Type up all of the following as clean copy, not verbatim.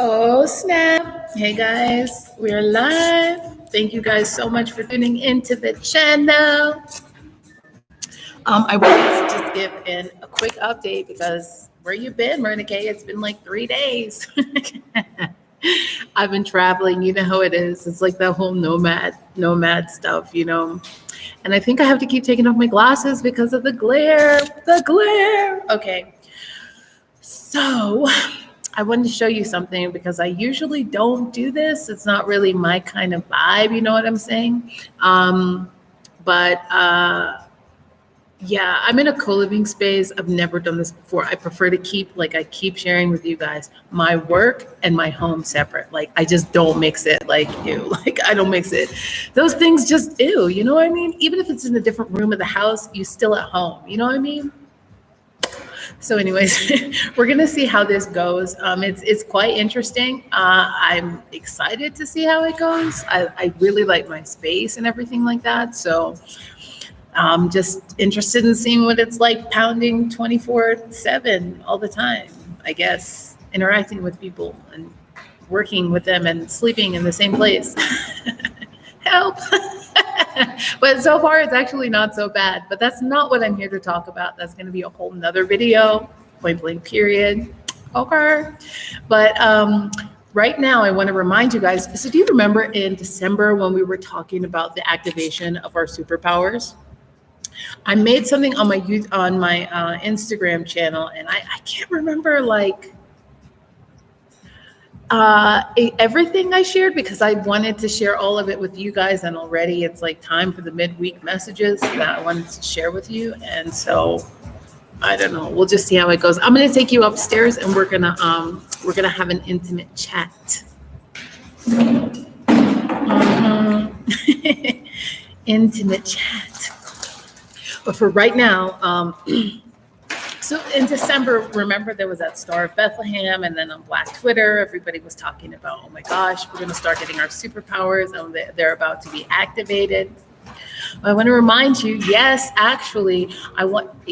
Oh, snap. Hey, guys, we're live. Thank you guys so much for tuning into the channel. I wanted to just give in a quick update because where you been, Morenike? It's been like 3 days. I've been traveling. You know how it is. It's like that whole nomad stuff, And I think I have to keep taking off my glasses because of the glare. The glare. Okay. So I wanted to show you something because I usually don't do this. It's not really my kind of vibe, you know what I'm saying? But yeah, I'm in a co-living space. I've never done this before. I prefer to keep sharing with you guys my work and my home separate. Like I just don't mix it. Like ew, like I don't mix it. Those things just ew, you know what I mean? Even if it's in a different room of the house, you still at home, you know what I mean? So anyways, we're going to see how this goes. It's quite interesting. I'm excited to see how it goes. I really like my space and everything like that. So I'm just interested in seeing what it's like pounding 24/7 all the time, I guess, interacting with people and working with them and sleeping in the same place. Help. But so far it's actually not so bad, but that's not what I'm here to talk about. That's going to be a whole nother video, point blank period. Okay. But right now I want to remind you guys, so do you remember in December when we were talking about the activation of our superpowers? I made something on my Instagram channel, and I can't remember everything I shared because I wanted to share all of it with you guys, and already it's like time for the midweek messages that I wanted to share with you. And so I don't know, we'll just see how it goes. I'm gonna take you upstairs and we're gonna have an intimate chat. Intimate chat. But for right now, so in December, remember there was that Star of Bethlehem, and then on Black Twitter, everybody was talking about, oh my gosh, we're going to start getting our superpowers, and they're about to be activated. I want to remind you, yes, actually,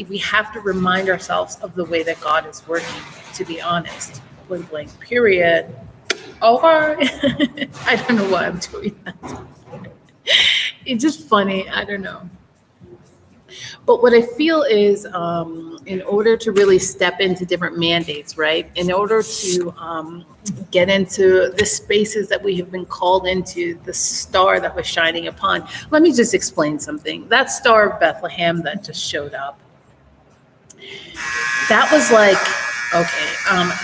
we have to remind ourselves of the way that God is working, to be honest. Point blank, period. Okay. I don't know why I'm doing that. It's just funny. I don't know. But what I feel is in order to really step into different mandates, right? In order to get into the spaces that we have been called into, the star that was shining upon. Let me just explain something. That Star of Bethlehem that just showed up, that was like, okay,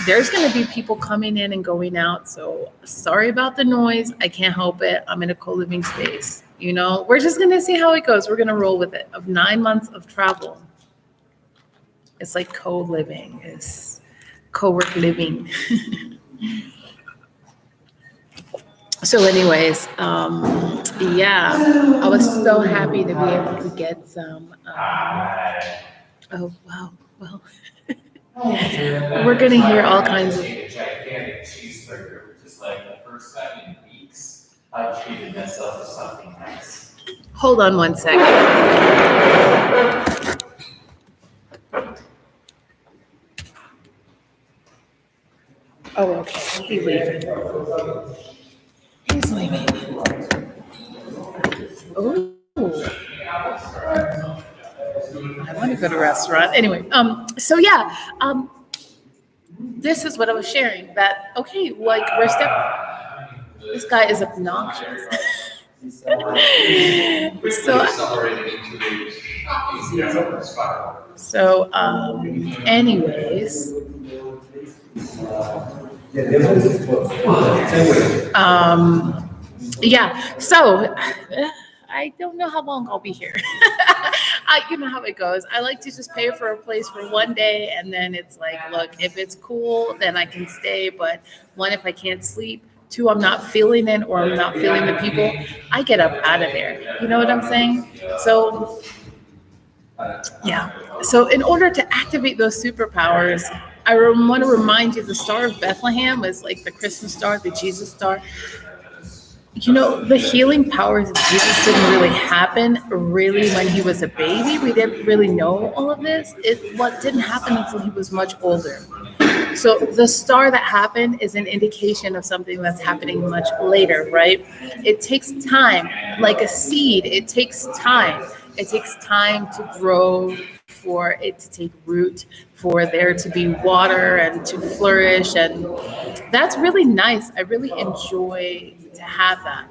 there's going to be people coming in and going out. So sorry about the noise. I can't help it. I'm in a co-living space. We're just going to see how it goes. We're going to roll with it. Of 9 months of travel, it's like co-living, it's co-work living. So anyways, yeah, I was so happy to be able to get some. Oh, wow. Well, we're going to hear all kinds of. A gigantic cheeseburger, just like the first time in weeks, I treated myself to something nice. Hold on one second. Oh, okay. He's leaving. Oh. I want to go to a restaurant. Anyway, so yeah, this is what I was sharing. That okay, like this guy is obnoxious. So anyways, yeah. So I don't know how long I'll be here. You know how it goes. I like to just pay for a place for one day, and then it's like, look, if it's cool, then I can stay. But one, if I can't sleep. Two, I'm not feeling it, or I'm not feeling the people, I get up out of there. You know what I'm saying? So, yeah. So in order to activate those superpowers, I want to remind you the Star of Bethlehem was like the Christmas star, the Jesus star. The healing powers of Jesus didn't really happen really when he was a baby. We didn't really know all of this. What didn't happen until he was much older. So the star that happened is an indication of something that's happening much later, right? It takes time, like a seed, it takes time. It takes time to grow, for it to take root, for there to be water and to flourish. And that's really nice. I really enjoy to have that.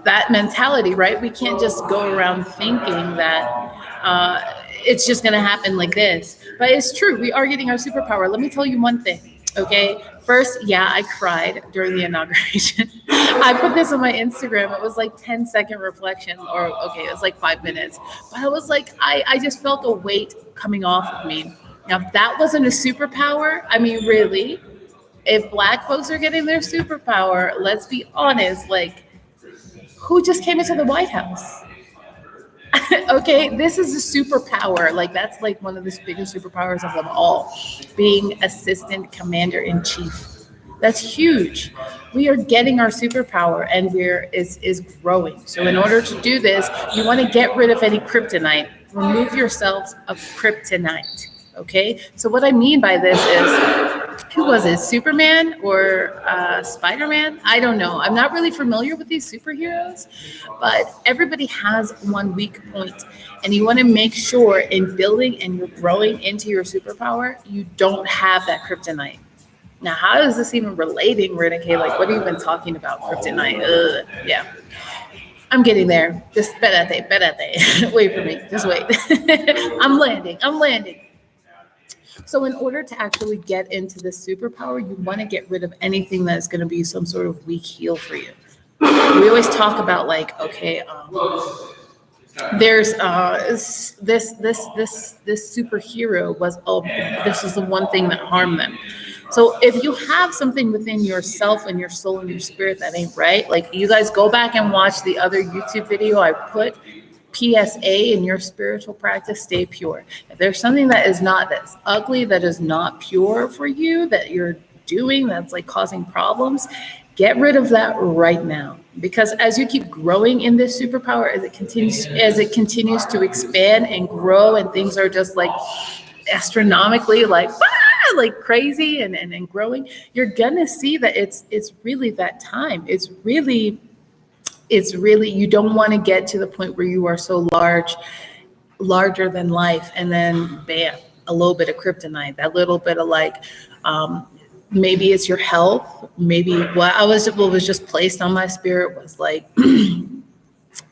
That mentality, right? We can't just go around thinking that it's just going to happen like this. But it's true. We are getting our superpower. Let me tell you one thing. Okay. First, yeah, I cried during the inauguration. I put this on my Instagram. It was like 10-second reflection, or okay, it was like 5 minutes. But I was like, I just felt a weight coming off of me. Now, if that wasn't a superpower, I mean, really, if Black folks are getting their superpower, let's be honest, like, who just came into the White House? Okay, this is a superpower. Like, that's like one of the biggest superpowers of them all, being assistant commander in chief. That's huge. We are getting our superpower, and is growing. So in order to do this, you want to get rid of any kryptonite. Remove yourselves of kryptonite. Okay. So what I mean by this is, who was it? Superman or Spider-Man? I don't know. I'm not really familiar with these superheroes, but everybody has one weak point, and you want to make sure in building and you're growing into your superpower, you don't have that kryptonite. Now, how is this even relating, Renike? Like, what are you even talking about? Kryptonite? Ugh. Yeah. I'm getting there. Just espérate. Wait for me. Just wait. I'm landing. So in order to actually get into this superpower, you want to get rid of anything that's going to be some sort of weak heel for you. We always talk about, like, okay, there's this superhero was, oh, this is the one thing that harmed them. So if you have something within yourself and your soul and your spirit that ain't right, like, you guys go back and watch the other YouTube video I put. PSA in your spiritual practice, stay pure. If there's something that's ugly, that is not pure for you, that you're doing, that's like causing problems, get rid of that right now. Because as you keep growing in this superpower, as it continues to expand and grow, and things are just like astronomically like crazy and growing, you're gonna see that it's really that time. It's really, you don't want to get to the point where you are so larger than life, and then bam, a little bit of kryptonite, that little bit of like, maybe it's your health. Maybe what was just placed on my spirit was like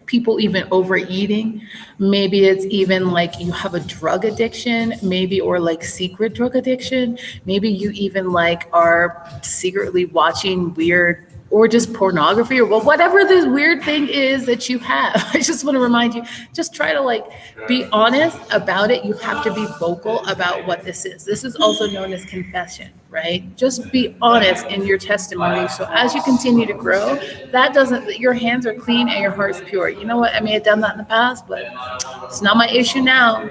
people even overeating. Maybe it's even like you have a drug addiction, maybe, or like secret drug addiction. Maybe you even like are secretly watching weird, or just pornography, or whatever this weird thing is that you have. I just want to remind you, just try to like be honest about it. You have to be vocal about what this is. This is also known as confession, right? Just be honest in your testimony. So as you continue to grow, your hands are clean and your heart's pure. You know what? I may have done that in the past, but it's not my issue now.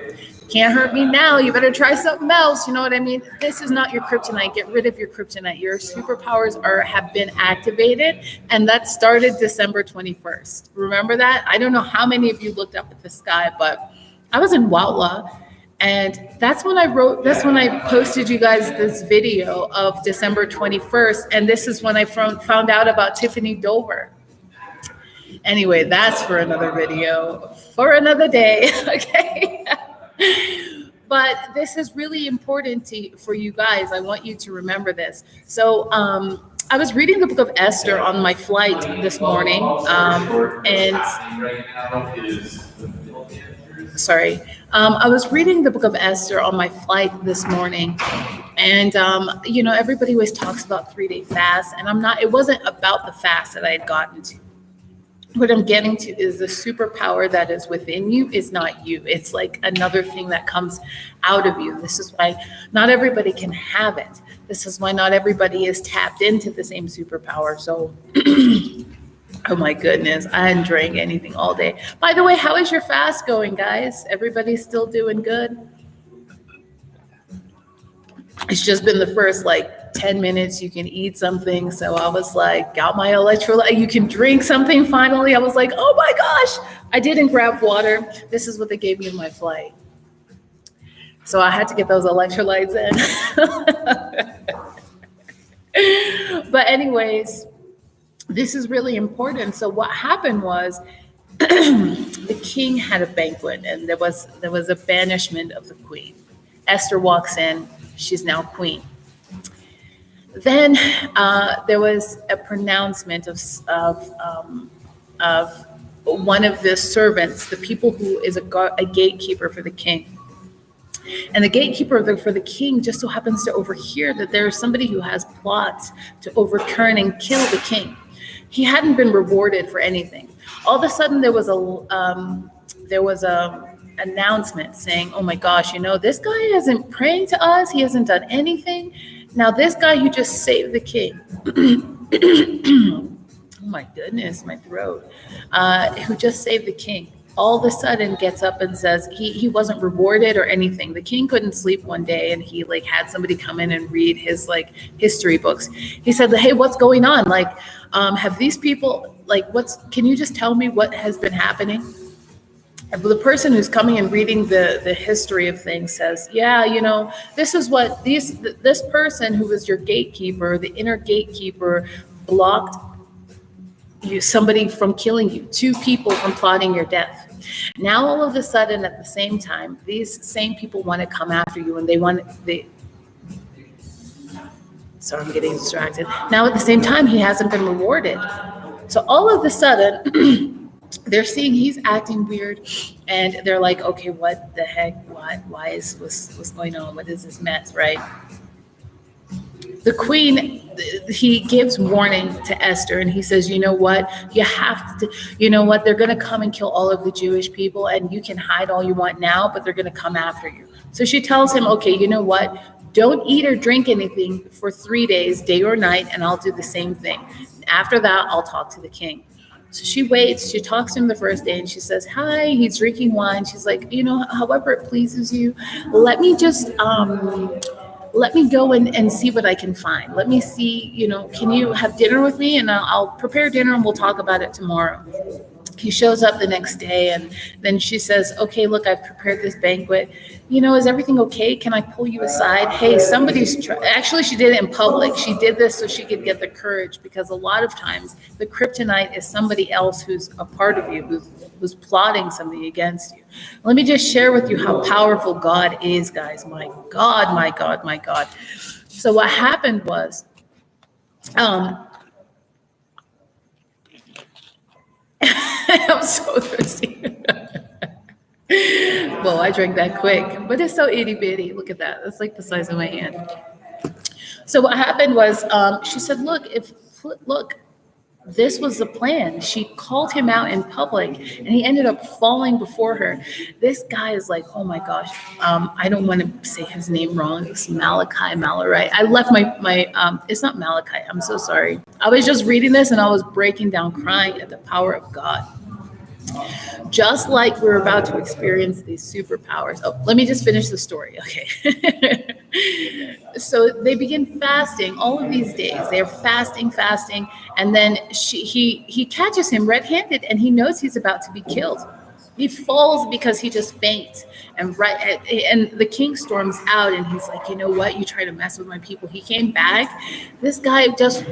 Can't hurt me now. You better try something else. You know what I mean? This is not your kryptonite. Get rid of your kryptonite. Your superpowers have been activated, and that started December 21st. Remember that? I don't know how many of you looked up at the sky, but I was in Huautla, and that's when I posted you guys this video of December 21st, and this is when I found out about Tiffany Dover. Anyway, that's for another video, for another day, okay? But this is really important for you guys. I want you to remember this. So I was reading the book of Esther on my flight this morning, I was reading the book of Esther on my flight this morning, and everybody always talks about 3-day fast, and it wasn't about the fast that I had gotten to. What I'm getting to is the superpower that is within you is not you. It's like another thing that comes out of you. This is why not everybody can have it. This is why not everybody is tapped into the same superpower. So, oh my goodness, I hadn't drank anything all day. By the way, how is your fast going, guys? Everybody still doing good? It's just been the first 10 minutes. You can eat something. So I was like, got my electrolyte. You can drink something finally. I was like, oh my gosh, I didn't grab water. This is what they gave me in my flight. So I had to get those electrolytes in. But anyways, this is really important. So what happened was the king had a banquet, and there was a banishment of the queen. Esther walks in, she's now queen. Then there was a pronouncement of one of the servants, the people who is a gatekeeper for the king. And the gatekeeper for the king just so happens to overhear that there is somebody who has plots to overturn and kill the king. He hadn't been rewarded for anything. All of a sudden, there was a announcement saying, "Oh my gosh, this guy isn't praying to us. He hasn't done anything. Now this guy who just saved the king." Oh my goodness, my throat. Who just saved the king, all of a sudden gets up and says he wasn't rewarded or anything. The king couldn't sleep one day, and he had somebody come in and read his history books. He said, "Hey, what's going on? Have these people can you just tell me what has been happening?" And the person who's coming and reading the history of things says, "Yeah, this is what this person who was your gatekeeper, the inner gatekeeper, blocked somebody from killing you, 2 people from plotting your death. Now all of a sudden, at the same time, these same people want to come after you, and sorry, I'm getting distracted. Now at the same time, he hasn't been rewarded. So all of a sudden, they're seeing he's acting weird, and they're like, okay, what the heck? What's going on? What is this mess, right?" The queen, he gives warning to Esther, and he says, "You know what? You have to, they're going to come and kill all of the Jewish people, and you can hide all you want now, but they're going to come after you." So she tells him, "Okay, you know what? Don't eat or drink anything for 3 days, day or night, and I'll do the same thing. After that, I'll talk to the king." So she waits. She talks to him the first day, and she says, "Hi." He's drinking wine. She's like, "However it pleases you, let me just let me go and see what I can find. Let me see, can you have dinner with me? And I'll prepare dinner and we'll talk about it tomorrow." He shows up the next day, and then she says, "Okay, look, I've prepared this banquet. Is everything okay? Can I pull you aside? Hey, actually, she did it in public. She did this so she could get the courage, because a lot of times the kryptonite is somebody else who's a part of you, who's plotting something against you. Let me just share with you how powerful God is, guys. My God, my God, my God." So what happened was, I'm so thirsty. Well, I drank that quick, but it's so itty bitty. Look at that. That's like the size of my hand. So what happened was, she said, look, this was the plan. She called him out in public, and he ended up falling before her. This guy is like, oh my gosh, I don't want to say his name wrong. It's Malachite. I left my it's not Malachite. I'm so sorry. I was just reading this, and I was breaking down, crying at the power of God. Just like we're about to experience these superpowers. Oh, let me just finish the story. Okay. So they begin fasting all of these days. They're fasting. And then he catches him red-handed, and he knows he's about to be killed. He falls because he just faints. And the king storms out, and he's like, you know what? You try to mess with my people. He came back. This guy just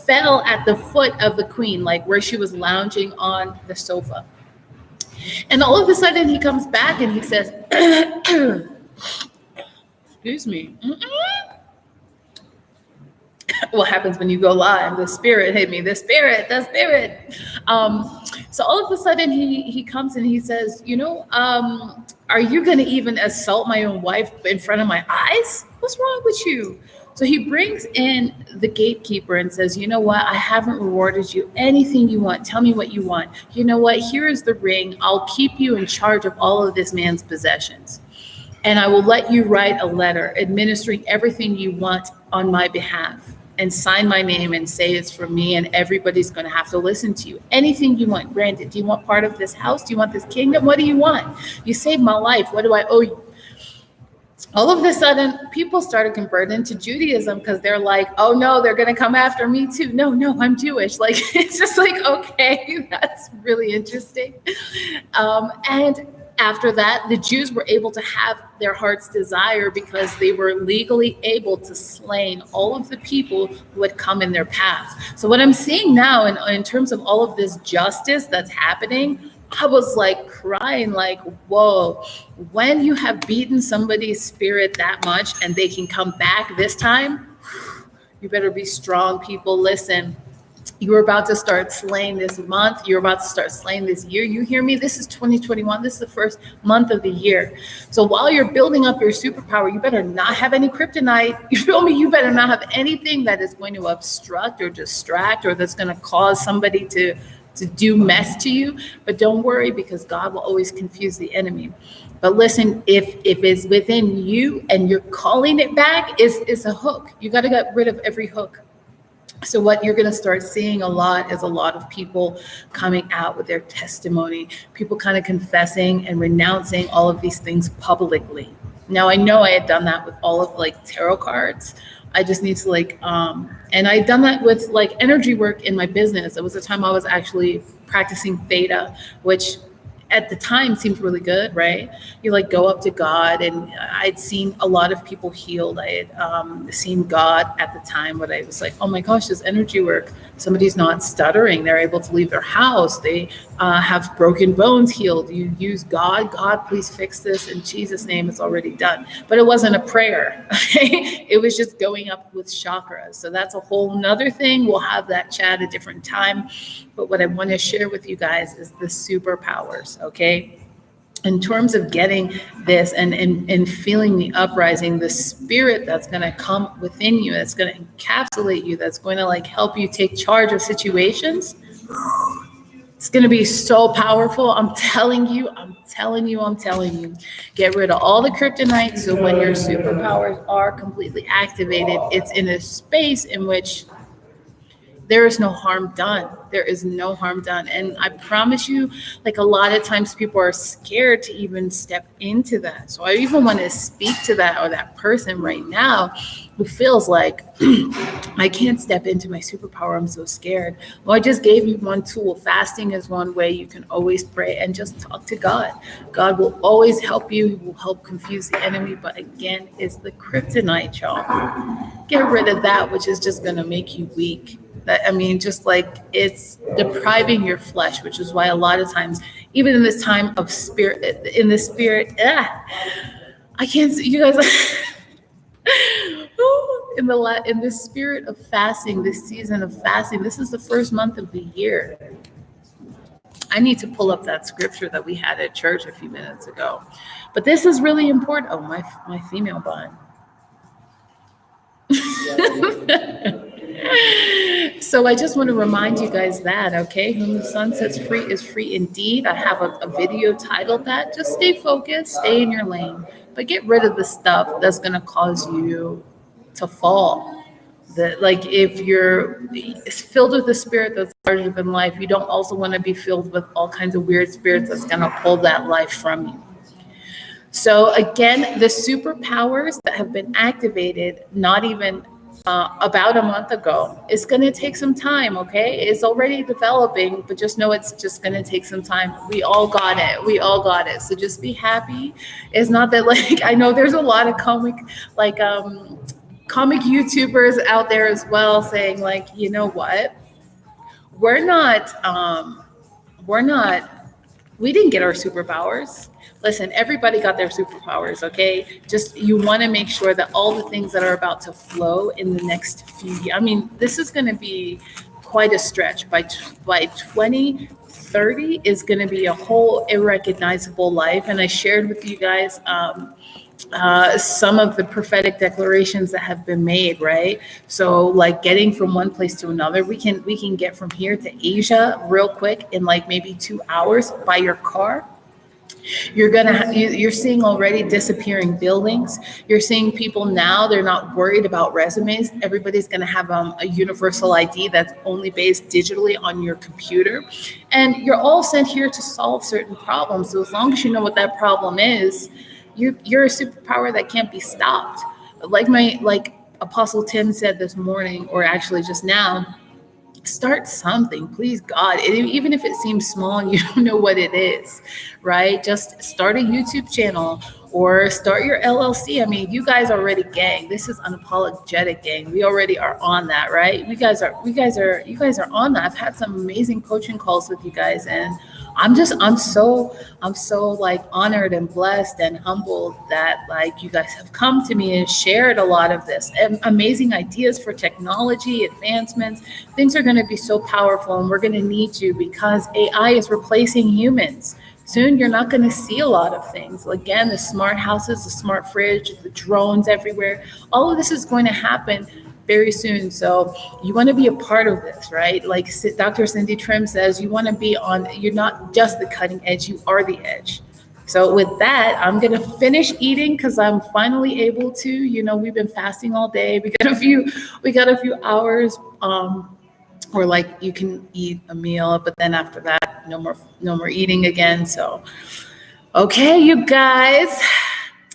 fell at the foot of the queen, like where she was lounging on the sofa. And all of a sudden he comes back and he says, excuse me. What happens when you go live? The spirit hit me, the spirit. So all of a sudden he comes and he says, are you going to even assault my own wife in front of my eyes? What's wrong with you? So he brings in the gatekeeper and says, you know what? I haven't rewarded you. Anything you want, tell me what you want. You know what? Here is the ring. I'll keep you in charge of all of this man's possessions. And I will let you write a letter administering everything you want on my behalf, and sign my name and say it's from me, and everybody's going to have to listen to you. Anything you want, granted. Do you want part of this house? Do you want this kingdom? What do you want? You saved my life. What do I owe you? All of a sudden, people started converting to Judaism because they're like, oh no, they're going to come after me too. No, I'm Jewish. It's just like, okay, that's really interesting. And After that, the Jews were able to have their heart's desire because they were legally able to slay all of the people who had come in their path. So what I'm seeing now in terms of all of this justice that's happening, I was like crying, like, whoa, when you have beaten somebody's spirit that much and they can come back this time, you better be strong, people. Listen, you're about to start slaying this month. You're about to start slaying this year. You hear me? This is 2021. This is the first month of the year. So while you're building up your superpower, you better not have any kryptonite. You feel me? You better not have anything that is going to obstruct or distract or that's going to cause somebody to do mess to you. But don't worry, because God will always confuse the enemy. But listen, if it's within you and you're calling it back, it's a hook. You got to get rid of every hook. So what you're going to start seeing a lot is a lot of people coming out with their testimony, people kind of confessing and renouncing all of these things publicly. Now, I know I had done that with all of like tarot cards. I just need to and I had done that with like energy work in my business. It was a time I was actually practicing theta, which at the time seemed really good, right? You like go up to God, and I'd seen a lot of people healed. I had seen God at the time, but I was like, oh my gosh, this energy work, somebody's not stuttering. They're able to leave their house. They have broken bones healed. You use God, please fix this. In Jesus' name, it's already done. But it wasn't a prayer, okay? It was just going up with chakras. So that's a whole nother thing. We'll have that chat a different time. But what I want to share with you guys is the superpowers, okay? In terms of getting this and feeling the uprising, the spirit that's going to come within you, that's going to encapsulate you, that's going to like help you take charge of situations. It's going to be so powerful. I'm telling you. Get rid of all the kryptonite. So when your superpowers are completely activated, it's in a space in which there is no harm done. There is no harm done. And I promise you, like a lot of times people are scared to even step into that. So I even want to speak to that or that person right now who feels like, I can't step into my superpower. I'm so scared. Well, I just gave you one tool. Fasting is one way. You can always pray and just talk to God. God will always help you. He will help confuse the enemy. But again, it's the kryptonite, y'all. Get rid of that, which is just going to make you weak. Just like it's depriving your flesh, which is why a lot of times, even in this time of spirit, I can't see you guys. In this spirit of fasting, this season of fasting, this is the first month of the year. I need to pull up that scripture that we had at church a few minutes ago. But this is really important. Oh, my female bun. So I just want to remind you guys that, okay? Whom the sun sets free is free indeed. I have a video titled that. Just stay focused, stay in your lane, but get rid of the stuff that's going to cause you to fall. If you're filled with the spirit that's larger than life, you don't also want to be filled with all kinds of weird spirits that's going to pull that life from you. So again, the superpowers that have been activated, not even about a month ago, it's going to take some time, okay? It's already developing, but just know it's just going to take some time. We all got it. So just be happy. It's not that I know there's a lot of comic YouTubers out there as well saying you know what? We didn't get our superpowers. Listen, everybody got their superpowers, okay? Just you want to make sure that all the things that are about to flow in the next few years. This is going to be quite a stretch. By 2030 is going to be a whole irrecognizable life. And I shared with you guys some of the prophetic declarations that have been made, right? So getting from one place to another, we can get from here to Asia real quick in maybe 2 hours by your car. You're seeing already disappearing buildings. You're seeing people now, they're not worried about resumes. Everybody's going to have a universal ID that's only based digitally on your computer. And you're all sent here to solve certain problems. So as long as you know what that problem is, you're a superpower that can't be stopped. Like Apostle Tim said this morning, or actually just now, start something, please God. Even if it seems small and you don't know what it is, right? Just start a YouTube channel or start your LLC. I mean, you guys are already gang. This is unapologetic gang. We already are on that, right? You guys are on that. I've had some amazing coaching calls with you guys, and I'm so like honored and blessed and humbled that like you guys have come to me and shared a lot of this amazing ideas for technology advancements. Things are going to be so powerful, and we're going to need you because AI is replacing humans. Soon you're not going to see a lot of things. Again, the smart houses, the smart fridge, the drones everywhere. All of this is going to happen very soon. So you want to be a part of this, right? Like Dr. Cindy Trim says, you're not just the cutting edge, you are the edge. So with that, I'm going to finish eating because I'm finally able to, we've been fasting all day. We got a few hours, or like you can eat a meal, but then after that, no more eating again. So, okay, you guys,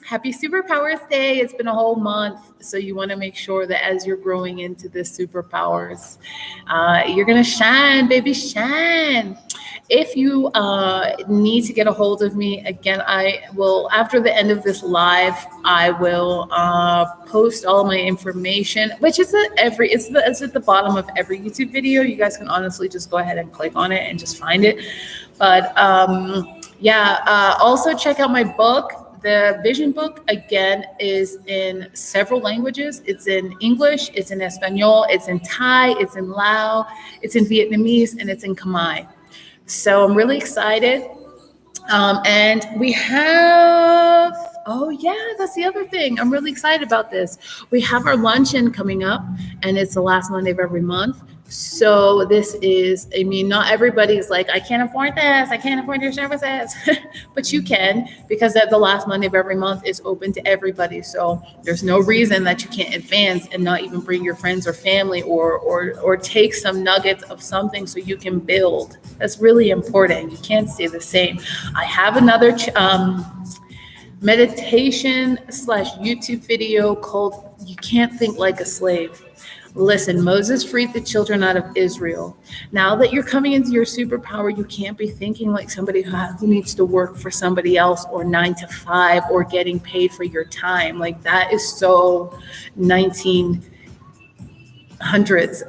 happy Superpowers Day. It's been a whole month. So you want to make sure that as you're growing into this superpowers, you're going to shine, baby, shine. If you need to get a hold of me, again, I will, after the end of this live, I will post all my information, which is it's at the bottom of every YouTube video. You guys can honestly just go ahead and click on it and just find it. But also check out my book. The vision book, again, is in several languages. It's in English, it's in Espanol, it's in Thai, it's in Lao, it's in Vietnamese, and it's in Khmer. So I'm really excited. And we have, that's the other thing. I'm really excited about this. We have our luncheon coming up, and it's the last Monday of every month. So this is, not everybody's like, I can't afford this, I can't afford your services, but you can, because the last Monday of every month is open to everybody. So there's no reason that you can't advance and not even bring your friends or family or take some nuggets of something so you can build. That's really important. You can't stay the same. I have another meditation / YouTube video called You Can't Think Like a Slave. Listen, Moses freed the children out of Israel. Now that you're coming into your superpower, you can't be thinking like somebody who needs to work for somebody else or 9 to 5 or getting paid for your time. Like that is so 1900s.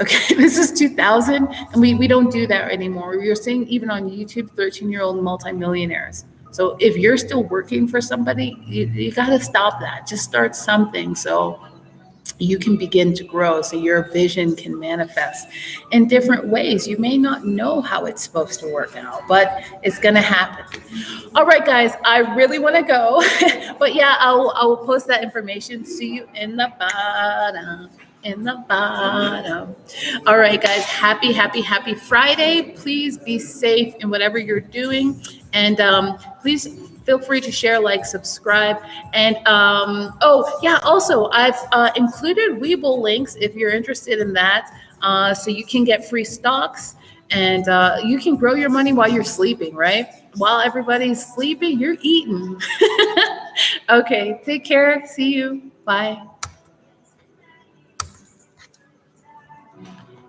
Okay, this is 2000, and we don't do that anymore. You're seeing even on YouTube, 13-year-old multimillionaires. So if you're still working for somebody, you got to stop that. Just start something so you can begin to grow, so your vision can manifest in different ways. You may not know how it's supposed to work out, but it's going to happen. All right, guys, I really want to go, but yeah, I will post that information. See you in the bottom. All right, guys, happy Friday. Please be safe in whatever you're doing, and please feel free to share, like, subscribe, and also I've included Webull links if you're interested in that, so you can get free stocks, and you can grow your money while you're sleeping, right? While everybody's sleeping, you're eating. Okay, take care. See you. Bye.